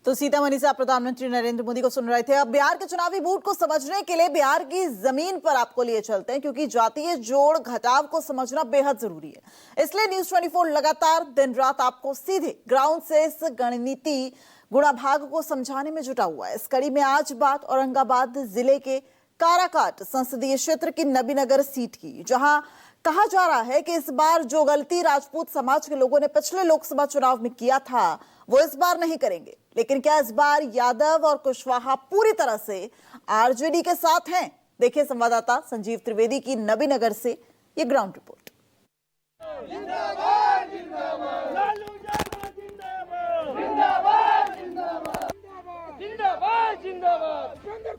तो सीतामढ़ी से आप प्रधानमंत्री नरेंद्र मोदी को सुन रहे थे। अब बिहार के चुनावी मूड को समझने के लिए बिहार की जमीन पर आपको लिए चलते हैं, क्योंकि जातीय जोड़ घटाव को समझना बेहद जरूरी है। इसलिए न्यूज़ 24 लगातार दिन रात आपको सीधे ग्राउंड से इस गणितीय गुणा भाग को समझाने में जुटा हुआ है। इस कड़ी में आज बात औरंगाबाद जिले के काराकाट संसदीय क्षेत्र की नबीनगर सीट की, जहां कहा जा रहा है कि इस बार जो गलती राजपूत समाज के लोगों ने पिछले लोकसभा चुनाव में किया था वो इस बार नहीं करेंगे। लेकिन क्या इस बार यादव और कुशवाहा पूरी तरह से आरजेडी के साथ हैं? देखिए संवाददाता संजीव त्रिवेदी की नबीनगर से ये ग्राउंड रिपोर्ट। जिंदाबाद जिंदाबाद लालू यादव जिंदाबाद जिंदाबाद जिंदाबाद जिंदाबाद जिंदाबाद चंद्र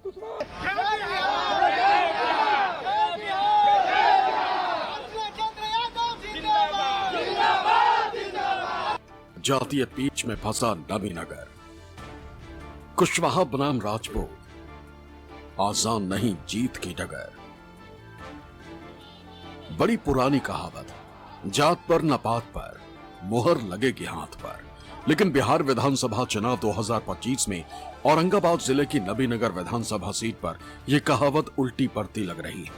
जातीय पीच में फंसा नबीनगर। कुशवाहा बनाम राजपूत, आसान नहीं जीत की डगर। बड़ी पुरानी कहावत, जात पर न पात पर, मुहर लगेगी हाथ पर। लेकिन बिहार विधानसभा चुनाव 2025 में औरंगाबाद जिले की नबीनगर विधानसभा सीट पर यह कहावत उल्टी पड़ती लग रही है।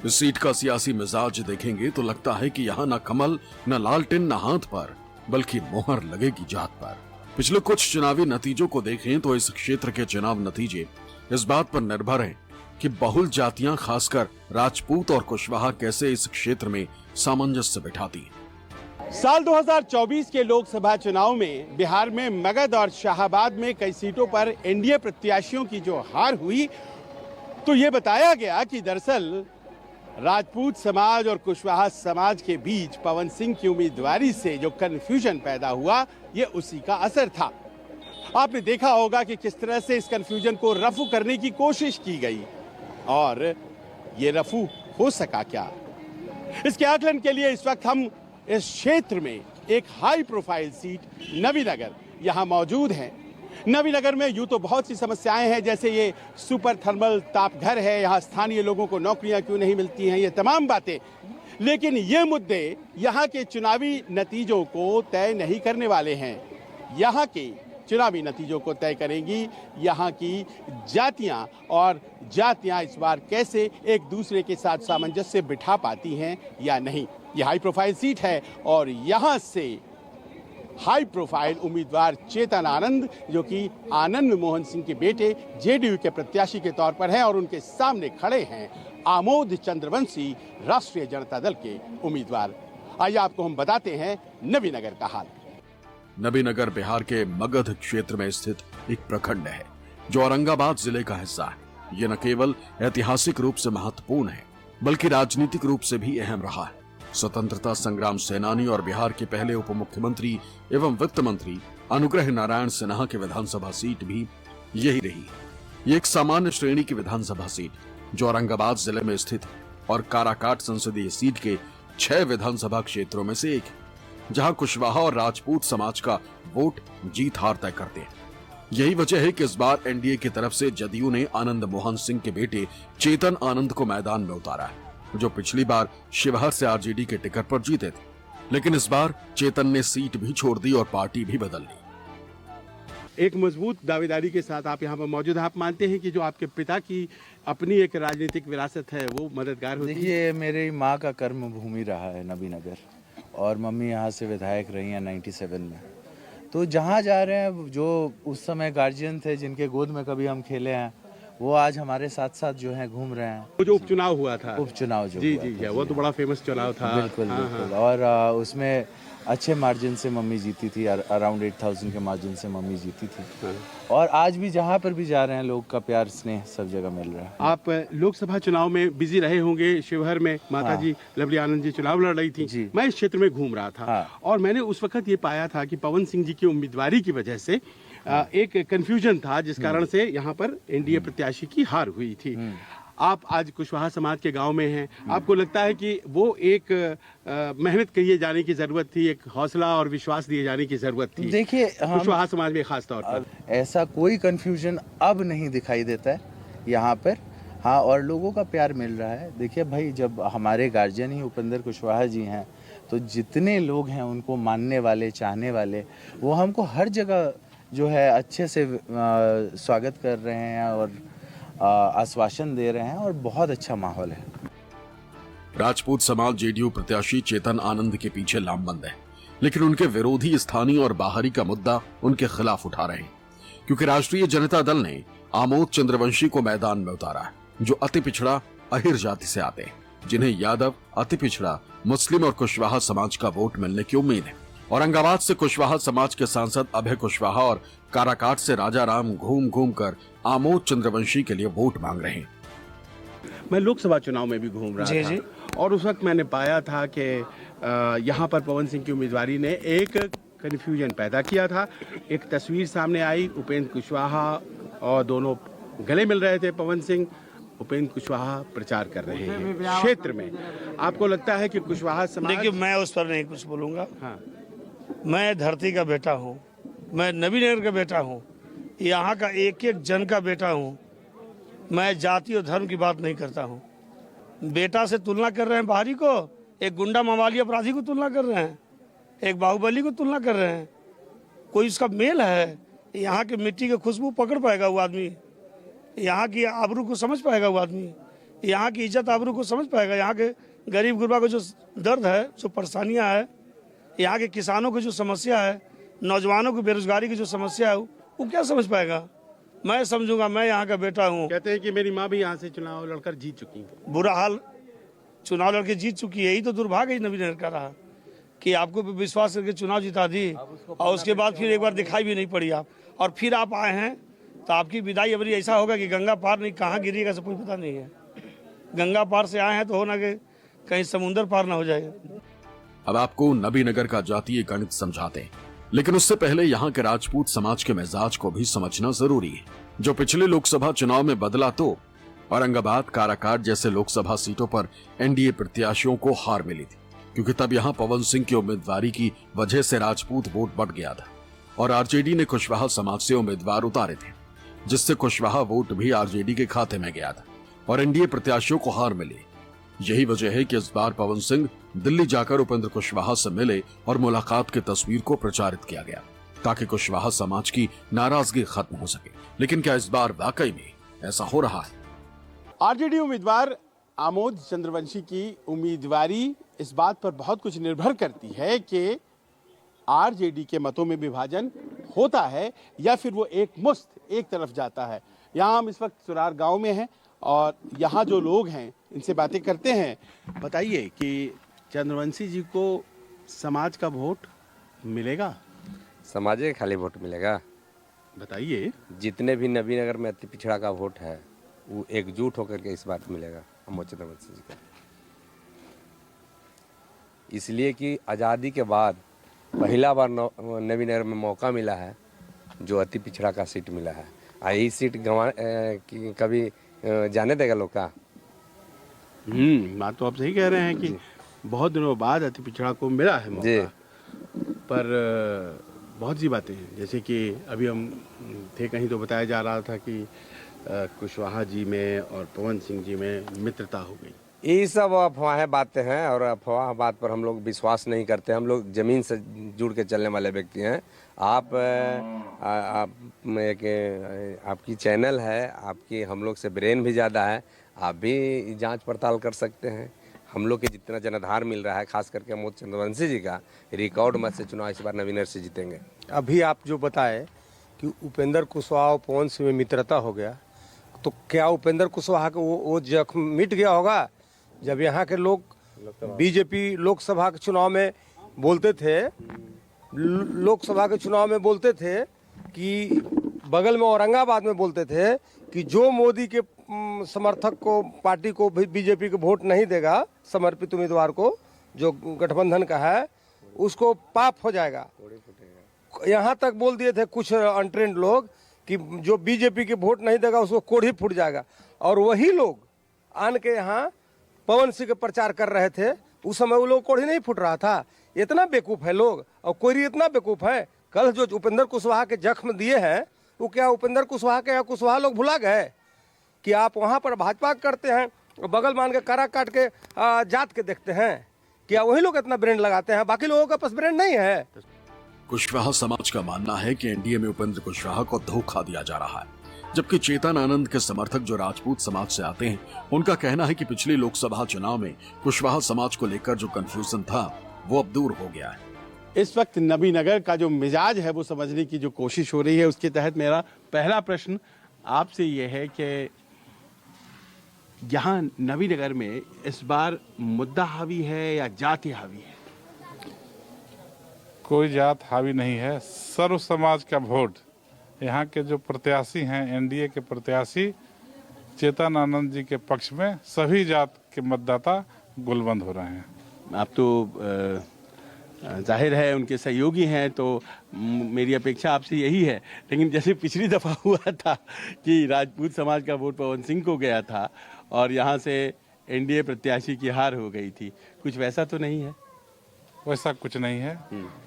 इस सीट का सियासी मिजाज देखेंगे तो लगता है कि यहाँ न कमल न लालटेन न हाथ पर, बल्कि मोहर लगेगी जात पर। पिछले कुछ चुनावी नतीजों को देखें तो इस क्षेत्र के चुनाव नतीजे इस बात पर निर्भर हैं कि बहुल जातियां, खासकर राजपूत और कुशवाहा, कैसे इस क्षेत्र में सामंजस्य बिठाती हैं। साल 2024 के लोकसभा चुनाव में बिहार में मगध और शाहाबाद में कई सीटों पर एनडीए प्रत्याशियों की जो हार हुई, तो ये बताया गया कि दरअसल राजपूत समाज और कुशवाहा समाज के बीच पवन सिंह की उम्मीदवारी से जो कन्फ्यूजन पैदा हुआ, ये उसी का असर था। आपने देखा होगा कि किस तरह से इस कन्फ्यूजन को रफू करने की कोशिश की गई, और ये रफू हो सका क्या? इसके आकलन के लिए इस वक्त हम इस क्षेत्र में एक हाई प्रोफाइल सीट नबीनगर यहाँ मौजूद हैं। नबीनगर में यूं तो बहुत सी समस्याएं हैं, जैसे ये सुपर थर्मल ताप घर है, यहाँ स्थानीय लोगों को नौकरियां क्यों नहीं मिलती हैं, ये तमाम बातें। लेकिन ये मुद्दे यहाँ के चुनावी नतीजों को तय नहीं करने वाले हैं। यहाँ के चुनावी नतीजों को तय करेंगी यहाँ की जातियाँ, और जातियाँ इस बार कैसे एक दूसरे के साथ सामंजस्य बिठा पाती हैं या नहीं। ये हाई प्रोफाइल सीट है और यहाँ से हाई प्रोफाइल उम्मीदवार चेतन आनंद, जो कि आनंद मोहन सिंह के बेटे, जेडीयू के प्रत्याशी के तौर पर हैं, और उनके सामने खड़े हैं आमोद चंद्रवंशी, राष्ट्रीय जनता दल के उम्मीदवार। आइए आपको हम बताते हैं नबीनगर का हाल। नबीनगर बिहार के मगध क्षेत्र में स्थित एक प्रखंड है जो औरंगाबाद जिले का हिस्सा है। यह न केवल ऐतिहासिक रूप से महत्वपूर्ण है, बल्कि राजनीतिक रूप से भी अहम रहा है। स्वतंत्रता संग्राम सेनानी और बिहार के पहले उप मुख्यमंत्री एवं वित्त मंत्री अनुग्रह नारायण सिन्हा की विधानसभा सीट भी यही रही। ये एक सामान्य श्रेणी की विधानसभा सीट जो औरंगाबाद जिले में स्थित और काराकाट संसदीय सीट के 6 विधानसभा क्षेत्रों में से एक है, जहां कुशवाहा और राजपूत समाज का वोट जीत हार तय करते हैं। यही वजह है कि इस बार एनडीए की तरफ से जदयू ने आनंद मोहन सिंह के बेटे चेतन आनंद को मैदान में उतारा है, जो पिछली बार शिवहर से आरजेडी के टिकट पर जीते थे। लेकिन इस बार चेतन ने सीट भी छोड़ दी और पार्टी भी बदल ली। एक मजबूत दावेदारी के साथ आप यहाँ पर मौजूद हैं। आप मानते हैं कि जो आपके पिता की अपनी एक राजनीतिक विरासत है वो मददगार होती है? देखिए, मेरी माँ का कर्म भूमि रहा है नबीनगर, और मम्मी यहाँ से विधायक रही हैं 97 में। तो जहाँ जा रहे हैं, जो उस समय गार्जियन थे जिनके गोद में कभी हम खेले हैं, वो आज हमारे साथ साथ जो है घूम रहे हैं। वो जो उपचुनाव हुआ था, उपचुनाव जो जी हुआ जी था, वो तो बड़ा फेमस चुनाव था। बिल्कुल बिल्कुल। और उसमें अच्छे मार्जिन से मम्मी जीती थी, अराउंड 8000 के मार्जिन से मम्मी जीती थी। और आज भी जहाँ पर भी जा रहे हैं, लोग का प्यार स्नेह सब जगह मिल रहा है। आप लोकसभा चुनाव में बिजी रहे होंगे। शिवहर में माता जी लवली आनंद जी चुनाव लड़ रही थी। मैं इस क्षेत्र में घूम रहा था, और मैंने उस वक्त ये पाया था कि पवन सिंह जी की उम्मीदवारी की वजह से एक कंफ्यूजन था, जिस कारण से यहाँ पर एनडीए प्रत्याशी की हार हुई थी। आप आज कुशवाहा समाज के गांव में हैं, आपको लगता है कि वो एक मेहनत किए जाने की जरूरत थी, एक हौसला और विश्वास दिए जाने की जरूरत थी? देखिए, कुशवाहा समाज में खास तौर पर ऐसा कोई कंफ्यूजन अब नहीं दिखाई देता है यहाँ पर। हाँ, और लोगों का प्यार मिल रहा है। देखिए भाई, जब हमारे गार्जियन ही उपेंद्र कुशवाहा जी हैं, तो जितने लोग हैं उनको मानने वाले, चाहने वाले, वो हमको हर जगह जो है अच्छे से स्वागत कर रहे हैं और आश्वासन दे रहे हैं और बहुत अच्छा माहौल है। राजपूत समाज जेडीयू प्रत्याशी चेतन आनंद के पीछे लामबंद है, लेकिन उनके विरोधी स्थानीय और बाहरी का मुद्दा उनके खिलाफ उठा रहे हैं, क्योंकि राष्ट्रीय जनता दल ने आमोद चंद्रवंशी को मैदान में उतारा है, जो अति पिछड़ा अहिर जाति से आते हैं, जिन्हें यादव, अति पिछड़ा, मुस्लिम और कुशवाहा समाज का वोट मिलने की उम्मीद है। औरंगाबाद से कुशवाहा समाज के सांसद अभय कुशवाहा और काराकाट से राजा राम घूम घूम कर आमोद चंद्रवंशी के लिए वोट मांग रहे हैं। मैं लोकसभा चुनाव में भी घूम रहा था और उस वक्त मैंने पाया था कि यहाँ पर पवन सिंह की उम्मीदवारी ने एक कन्फ्यूजन पैदा किया था। एक तस्वीर सामने आई, उपेंद्र कुशवाहा और दोनों गले मिल रहे थे। पवन सिंह, उपेंद्र कुशवाहा प्रचार कर रहे हैं क्षेत्र में। आपको लगता है कि कुशवाहा समाज? देखिए, मैं उस पर नहीं कुछ बोलूँगा। हाँ, मैं धरती का बेटा हूँ, मैं नबीनगर का बेटा हूँ, यहाँ का एक एक जन का बेटा हूँ। मैं जाति और धर्म की बात नहीं करता हूँ। बेटा से तुलना कर रहे हैं बाहरी को, एक गुंडा मवाली अपराधी को तुलना कर रहे हैं, एक बाहुबली को तुलना कर रहे हैं। कोई उसका मेल है? यहाँ की मिट्टी की खुशबू पकड़ पाएगा वो आदमी? यहाँ की आबरू को समझ पाएगा वो आदमी? यहाँ की इज्जत आबरू को समझ पाएगा? यहाँ के गरीब गुरबा को जो दर्द है, जो परेशानियाँ है, यहाँ के किसानों की जो समस्या है, नौजवानों की बेरोजगारी की जो समस्या है, वो क्या समझ पाएगा? मैं समझूंगा, मैं यहाँ का बेटा हूँ। कहते हैं कि मेरी माँ भी यहाँ से चुनाव लड़कर जीत चुकी है। बुरा हाल, चुनाव लड़के जीत चुकी है। यही तो दुर्भाग्य नबीनगर का रहा कि आपको विश्वास करके चुनाव जिता दी और उसके बाद फिर एक बार दिखाई भी नहीं पड़ी आप, और फिर आप आए हैं तो आपकी विदाई अबरी ऐसा होगा कि गंगा पार नहीं कहाँ गिरिएगा सब कुछ पता नहीं है। गंगा पार से आए हैं तो होना कि कहीं समुंदर पार ना हो जाए। अब आपको नबीनगर का जातीय गणित समझाते हैं, लेकिन उससे पहले यहाँ के राजपूत समाज के मिजाज को भी समझना जरूरी है, जो पिछले लोकसभा चुनाव में बदला। तो औरंगाबाद, काराकाट जैसे लोकसभा सीटों पर एनडीए प्रत्याशियों को हार मिली थी, क्योंकि तब यहाँ पवन सिंह की उम्मीदवारी की वजह से राजपूत वोट बढ़ गया था और आरजेडी ने कुशवाहा समाज से उम्मीदवार उतारे थे, जिससे कुशवाहा वोट भी आरजेडी के खाते में गया था और एनडीए प्रत्याशियों को हार मिली। यही वजह है कि इस बार पवन सिंह दिल्ली जाकर उपेंद्र कुशवाहा से मिले और मुलाकात की तस्वीर को प्रचारित किया गया, ताकि कुशवाहा समाज की नाराजगी खत्म हो सके। लेकिन क्या इस बार वाकई में ऐसा हो रहा है? आरजेडी उम्मीदवार आमोद चंद्रवंशी की उम्मीदवारी इस बात पर बहुत कुछ निर्भर करती है कि आरजेडी के मतों में विभाजन होता है या फिर वो एक मुश्त एक तरफ जाता है। यहाँ हम इस वक्त सुरार गांव में हैं और यहाँ जो लोग हैं इनसे बातें करते हैं। बताइए कि चंद्रवंशी जी को समाज का वोट मिलेगा? समाज के खाली वोट मिलेगा? बताइए। जितने भी नबीनगर में अति पिछड़ा का वोट है वो एकजुट होकर के इस बार मिलेगा आमोद चंद्रवंशी जी का। इसलिए कि आज़ादी के बाद पहला बार नबीनगर में मौका मिला है जो अति पिछड़ा का सीट मिला है। यही सीट गंवा कभी जाने देगा लोग का? बात तो आप सही कह रहे हैं कि बहुत दिनों बाद अति पिछड़ा को मिला है मौका। पर बहुत सी बातें हैं, जैसे कि अभी हम थे कहीं तो बताया जा रहा था कि कुशवाहा जी में और पवन सिंह जी में मित्रता हो गई। यही सब अफवाहें बातें हैं और अफवाह बात पर हम लोग विश्वास नहीं करते। हम लोग ज़मीन से जुड़ के चलने वाले व्यक्ति हैं। आप आपकी चैनल है, आपकी हम लोग से ब्रेन भी ज़्यादा है, आप भी जांच पड़ताल कर सकते हैं। हम लोग के जितना जनाधार मिल रहा है, खास करके आमोद चंद्रवंशी जी का रिकॉर्ड मत से चुनाव इस बार नबीनगर से जीतेंगे। अभी आप जो बताए कि उपेंद्र कुशवाहा और पवन सिंह में मित्रता हो गया, तो क्या उपेंद्र कुशवाहा का वो जख्म मिट गया होगा? जब यहाँ के लोग बीजेपी लोकसभा के चुनाव में बोलते थे, कि बगल में औरंगाबाद में बोलते थे कि जो मोदी के समर्थक को, पार्टी को, बीजेपी को वोट नहीं देगा, समर्पित उम्मीदवार को जो गठबंधन का है, उसको पाप हो जाएगा। यहाँ तक बोल दिए थे कुछ अनट्रेंड लोग कि जो बीजेपी के वोट नहीं देगा उसको कोढ़ी फूट जाएगा। और वही लोग आन के यहाँ पवन सिंह का प्रचार कर रहे थे। उस समय वो लोग कोढ़ी नहीं फूट रहा था। इतना बेवकूफ़ है लोग, और कोई इतना बेवकूफ़ है। कल जो उपेंद्र कुशवाहा के जख्म दिए हैं, वो क्या उपेंद्र कुशवाहा के कुशवाहा लोग भुला गए कि आप वहाँ पर भाजपा करते हैं और बगल मान के करा काट के जात के देखते हैं? क्या वही लोग इतना ब्रेन लगाते हैं? बाकी लोगों के पास ब्रेन नहीं है। कुशवाहा समाज का मानना है कि एनडीए में उपेंद्र कुशवाहा को धोखा दिया जा रहा है, जबकि चेतन आनंद के समर्थक जो राजपूत समाज से आते हैं, उनका कहना है कि पिछले लोकसभा चुनाव में कुशवाहा समाज को लेकर जो कंफ्यूजन था वो अब दूर हो गया है। इस वक्त नबीनगर का जो मिजाज है वो समझने की जो कोशिश हो रही है, उसके तहत मेरा पहला प्रश्न आपसे ये है कि यहाँ नबीनगर में इस बार मुद्दा हावी है या जाति हावी है? कोई जात हावी नहीं है, सर्व समाज का वोट। यहाँ के जो प्रत्याशी हैं, एनडीए के प्रत्याशी चेतन आनंद जी के पक्ष में सभी जात के मतदाता गुलबंद हो रहे हैं। आप तो जाहिर है उनके सहयोगी हैं, तो मेरी अपेक्षा आपसे यही है। लेकिन जैसे पिछली दफ़ा हुआ था कि राजपूत समाज का वोट पवन सिंह को गया था और यहाँ से एनडीए प्रत्याशी की हार हो गई थी, कुछ वैसा तो नहीं है? वैसा कुछ नहीं है।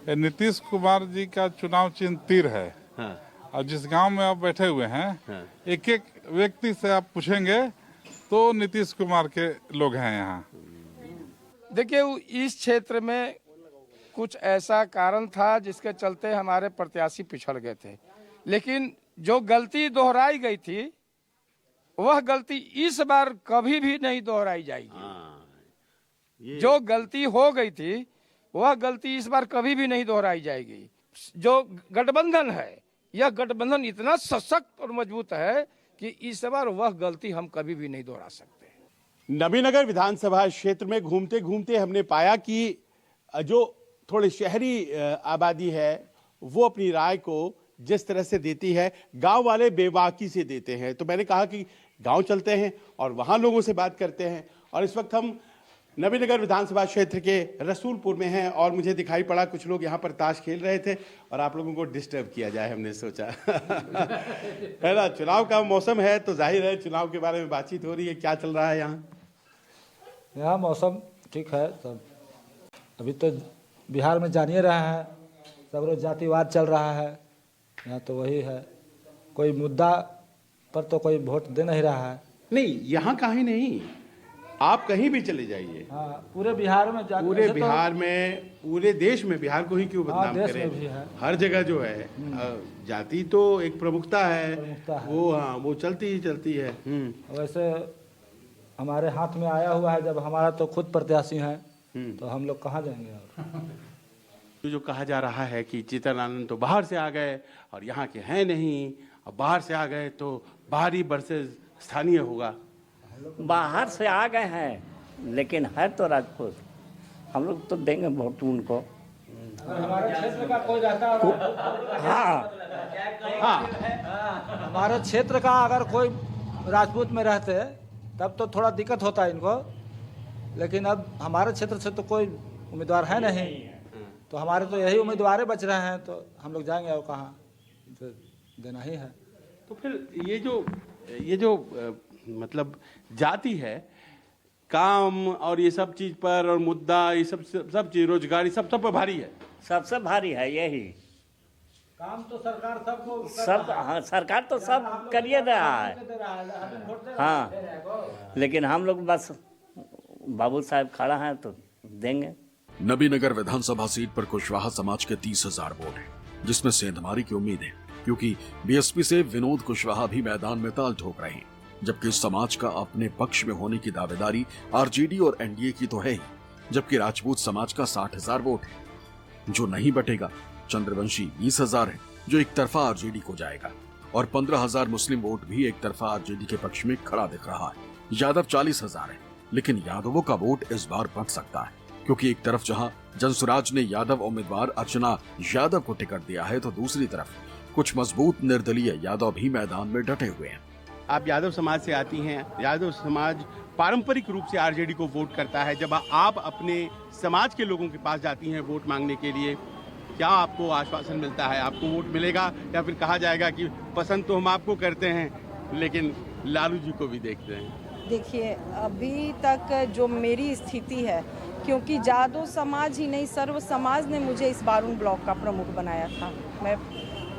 ये नीतीश कुमार जी का चुनाव चिन्ह तीर है। हाँ। और जिस गांव में आप बैठे हुए हैं, हाँ। एक एक व्यक्ति से आप पूछेंगे तो नीतीश कुमार के लोग हैं यहाँ। देखिए, इस क्षेत्र में कुछ ऐसा कारण था जिसके चलते हमारे प्रत्याशी पिछड़ गए थे, लेकिन जो गलती दोहराई गई थी वह गलती इस बार कभी भी नहीं दोहराई जाएगी। जो गलती हो गई थी वह गलती इस बार कभी भी नहीं दोहराई जाएगी। जो गठबंधन है, यह गठबंधन इतना सशक्त और मजबूत है कि इस बार वह गलती हम कभी भी नहीं दोहरा सकते। नबीनगर विधानसभा क्षेत्र में घूमते घूमते हमने पाया कि जो थोड़ी शहरी आबादी है वो अपनी राय को जिस तरह से देती है, गांव वाले बेबाकी से देते हैं। तो मैंने कहा कि गांव चलते हैं और वहां लोगों से बात करते हैं। और इस वक्त हम नबीनगर विधानसभा क्षेत्र के रसूलपुर में हैं और मुझे दिखाई पड़ा कुछ लोग यहाँ पर ताश खेल रहे थे और आप लोगों को डिस्टर्ब किया जाए, हमने सोचा। है ना, चुनाव का मौसम है तो जाहिर है चुनाव के बारे में बातचीत हो रही है। क्या चल रहा है यहाँ? यहाँ मौसम ठीक है सब। अभी तो बिहार में जानिए रहे हैं, सब रोज जातिवाद चल रहा है। यहाँ तो वही है, कोई मुद्दा पर तो कोई वोट दे नहीं रहा है। नहीं, यहाँ कहीं नहीं, आप कहीं भी चले जाइए। हाँ, पूरे बिहार में पूरे बिहार में, पूरे देश में, बिहार को ही क्यों बदनाम देश करें? में भी है। हर जगह जो है जाति तो एक प्रमुखता है, वो हाँ वो चलती ही चलती है। वैसे हमारे हाथ में आया हुआ है, जब हमारा तो खुद प्रत्याशी है तो हम लोग कहाँ जाएंगे और? तो जो कहा जा रहा है कि चेतन आनंद तो बाहर से आ गए और यहाँ के हैं नहीं, और बाहर से आ गए तो बाहरी वर्सेस स्थानीय होगा। बाहर से आ गए हैं लेकिन है तो राजपूत, हम लोग तो देंगे वोट उनको। हमारे क्षेत्र का कोई रहता हमारे क्षेत्र का अगर कोई राजपूत में रहते तब तो थोड़ा दिक्कत होता है इनको, लेकिन अब हमारे क्षेत्र से तो कोई उम्मीदवार है नहीं, तो हमारे तो यही उम्मीदवार बच रहे हैं, तो हम लोग जाएंगे और कहाँ, तो देना ही है। तो फिर ये जो मतलब जाति है, काम और ये सब चीज पर, और मुद्दा ये सब चीज, रोजगारी सब पर भारी है। सबसे भारी है यही। काम तो सरकार सबको सब, हाँ सरकार तो सब करिए रहा है। हाँ, लेकिन हम लोग बस बाबू साहब खड़ा हैं तो देंगे। नबीनगर विधानसभा सीट पर कुशवाहा समाज के 30,000 वोट हैं, जिसमें सेंधमारी की उम्मीद है, क्योंकि बीएसपी से विनोद कुशवाहा भी मैदान में ताल ठोक रहे हैं। जबकि इस समाज का अपने पक्ष में होने की दावेदारी आरजेडी और एनडीए की तो है ही, जबकि राजपूत समाज का 60,000 वोट है। जो नहीं बटेगा, चंद्रवंशी 20,000 है, जो एक तरफा आरजेडी को जाएगा, और 15,000 मुस्लिम वोट भी एक तरफा आरजेडी के पक्ष में खड़ा दिख रहा है। यादव 40,000 है, लेकिन यादवों का वोट इस बार बढ़ सकता है, क्योंकि एक तरफ जहां जनसुराज ने यादव उम्मीदवार अर्चना यादव को टिकट दिया है, तो दूसरी तरफ कुछ मजबूत निर्दलीय यादव भी मैदान में डटे हुए हैं। आप यादव समाज से आती हैं, यादव समाज पारंपरिक रूप से आरजेडी को वोट करता है। जब आप अपने समाज के लोगों के पास जाती हैं वोट मांगने के लिए, क्या आपको आश्वासन मिलता है? आपको वोट मिलेगा या फिर कहा जाएगा कि पसंद तो हम आपको करते हैं लेकिन लालू जी को भी देखते हैं? देखिए, अभी तक जो मेरी स्थिति है, क्योंकि जादव समाज ही नहीं सर्व समाज ने मुझे इस बारून ब्लॉक का प्रमुख बनाया था। मैं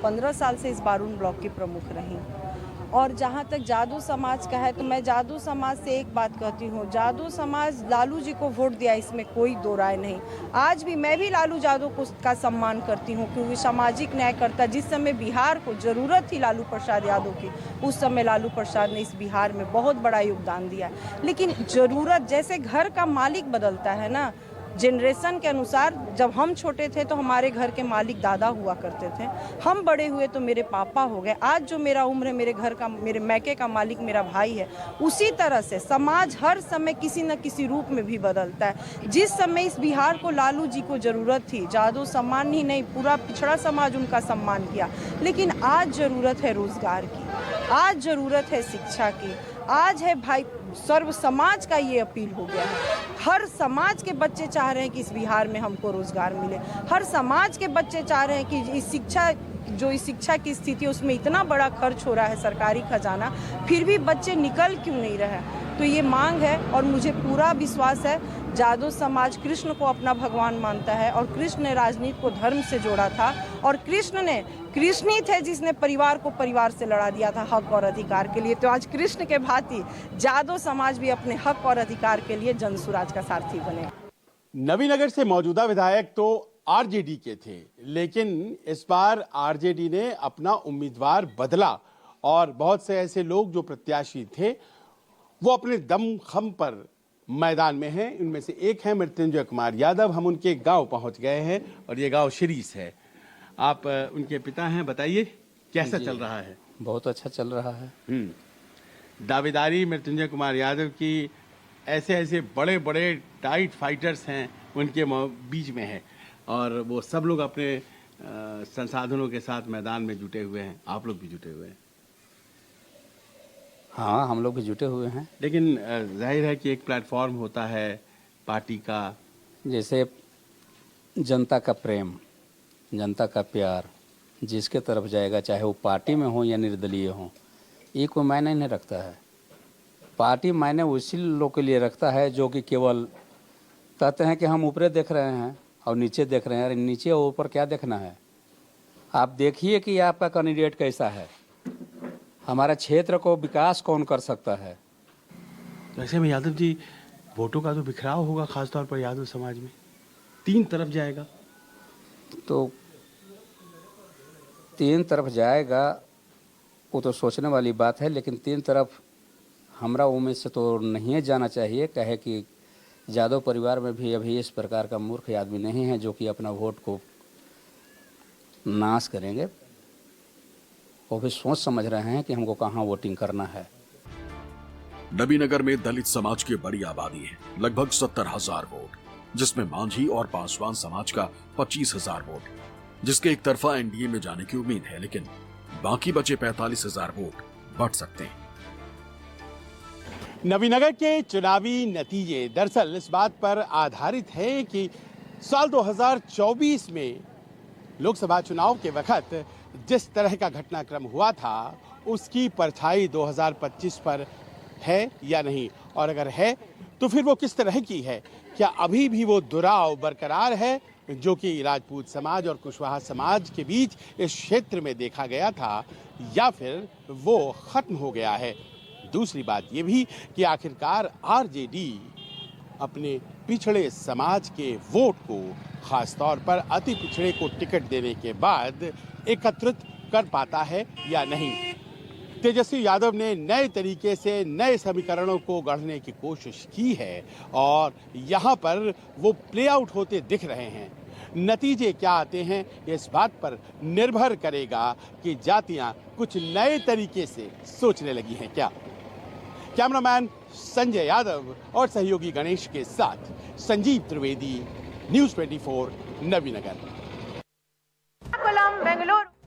15 साल से इस बारून ब्लॉक की प्रमुख रही। और जहाँ तक जादू समाज का है तो मैं जादू समाज से एक बात कहती हूँ, जादू समाज लालू जी को वोट दिया, इसमें कोई दो राय नहीं। आज भी मैं भी लालू यादव को का सम्मान करती हूँ क्योंकि सामाजिक न्यायकर्ता, जिस समय बिहार को ज़रूरत थी लालू प्रसाद यादव की, उस समय लालू प्रसाद ने इस बिहार में बहुत बड़ा योगदान दिया। लेकिन ज़रूरत, जैसे घर का मालिक बदलता है ना, जनरेशन के अनुसार, जब हम छोटे थे तो हमारे घर के मालिक दादा हुआ करते थे, हम बड़े हुए तो मेरे पापा हो गए, आज जो मेरा उम्र है मेरे घर का, मेरे मैके का मालिक मेरा भाई है। उसी तरह से समाज हर समय किसी न किसी रूप में भी बदलता है। जिस समय इस बिहार को लालू जी को ज़रूरत थी, जादू सम्मान ही नहीं पूरा पिछड़ा समाज उनका सम्मान किया, लेकिन आज ज़रूरत है रोज़गार की, आज ज़रूरत है शिक्षा की, आज है भाई सर्व समाज का ये अपील हो गया है। हर समाज के बच्चे चाह रहे हैं कि इस बिहार में हमको रोजगार मिले, हर समाज के बच्चे चाह रहे हैं कि इस शिक्षा की स्थिति है उसमें इतना बड़ा खर्च हो रहा है सरकारी खजाना, फिर भी बच्चे निकल क्यों नहीं रहे। तो ये मांग है और मुझे पूरा विश्वास है जादव समाज कृष्ण को अपना भगवान मानता है और कृष्ण ने राजनीति को धर्म से जोड़ा था और कृष्ण ही थे जिसने परिवार को परिवार से लड़ा दिया था हक और अधिकार के लिए। तो आज कृष्ण के भांति जादव समाज भी अपने हक और अधिकार के लिए जनसुराज का सारथी बने। नवीनगर से मौजूदा विधायक तो आरजेडी के थे, लेकिन इस बार आरजेडी ने अपना उम्मीदवार बदला और बहुत से ऐसे लोग जो प्रत्याशी थे वो अपने दम खम पर मैदान में हैं। इनमें से एक है मृत्युंजय कुमार यादव। हम उनके गांव पहुंच गए हैं और ये गांव शिरीस है। आप उनके पिता हैं, बताइए कैसा चल रहा है? बहुत अच्छा चल रहा है। दावेदारी मृत्युंजय कुमार यादव की ऐसे ऐसे बड़े बड़े टाइट फाइटर्स हैं उनके बीच में है और वो सब लोग अपने संसाधनों के साथ मैदान में जुटे हुए हैं। आप लोग भी जुटे हुए हैं? हाँ, हम लोग भी जुटे हुए हैं। लेकिन जाहिर है कि एक प्लेटफॉर्म होता है पार्टी का, जैसे जनता का प्रेम, जनता का प्यार जिसके तरफ जाएगा, चाहे वो पार्टी में हो या निर्दलीय हो, ये कोई मायने नहीं रखता है। पार्टी मायने उसी लोग के लिए रखता है जो कि केवल कहते हैं कि हम ऊपरे देख रहे हैं और नीचे देख रहे हैं। अरे नीचे और ऊपर क्या देखना है? आप देखिए कि आपका कैंडिडेट कैसा है, हमारा क्षेत्र को विकास कौन कर सकता है। वैसे में यादव जी, वोटों का तो बिखराव होगा खासतौर पर यादव समाज में, तीन तरफ जाएगा। तो तीन तरफ जाएगा वो तो सोचने वाली बात है, लेकिन तीन तरफ हमरा उम्मीद से तो नहीं जाना चाहिए। कहे कि यादव परिवार में भी अभी इस प्रकार का मूर्ख आदमी नहीं है जो कि अपना वोट को नाश करेंगे। वो भी सोच समझ रहे हैं कि हमको कहाँ वोटिंग करना है। नबीनगर में दलित समाज की बड़ी आबादी है, लगभग 70,000 वोट, जिसमें मांझी और पासवान समाज का 25,000 वोट, जिसके एक तरफा एनडीए में जाने की उम्मीद है, लेकिन बाकी बचे 45,000 वोट बढ़ सकते हैं। नवीनगर के चुनावी नतीजे दरअसल इस बात पर आधारित है कि साल 2024 में लोकसभा चुनाव के वक्त जिस तरह का घटनाक्रम हुआ था उसकी परछाई 2025 पर है या नहीं, और अगर है तो फिर वो किस तरह की है। क्या अभी भी वो दुराव बरकरार है जो कि राजपूत समाज और कुशवाहा समाज के बीच इस क्षेत्र में देखा गया था, या फिर वो खत्म हो गया है? दूसरी बात ये भी कि आखिरकार आरजेडी अपने पिछड़े समाज के वोट को, खासतौर पर अति पिछड़े को टिकट देने के बाद एकत्रित कर पाता है या नहीं। तेजस्वी यादव ने नए तरीके से नए समीकरणों को गढ़ने की कोशिश की है और यहाँ पर वो प्ले आउट होते दिख रहे हैं। नतीजे क्या आते हैं इस बात पर निर्भर करेगा कि जातियां कुछ नए तरीके से सोचने लगी हैं क्या। कैमरामैन संजय यादव और सहयोगी गणेश के साथ संजीव त्रिवेदी, न्यूज़ 24, नवीनगर।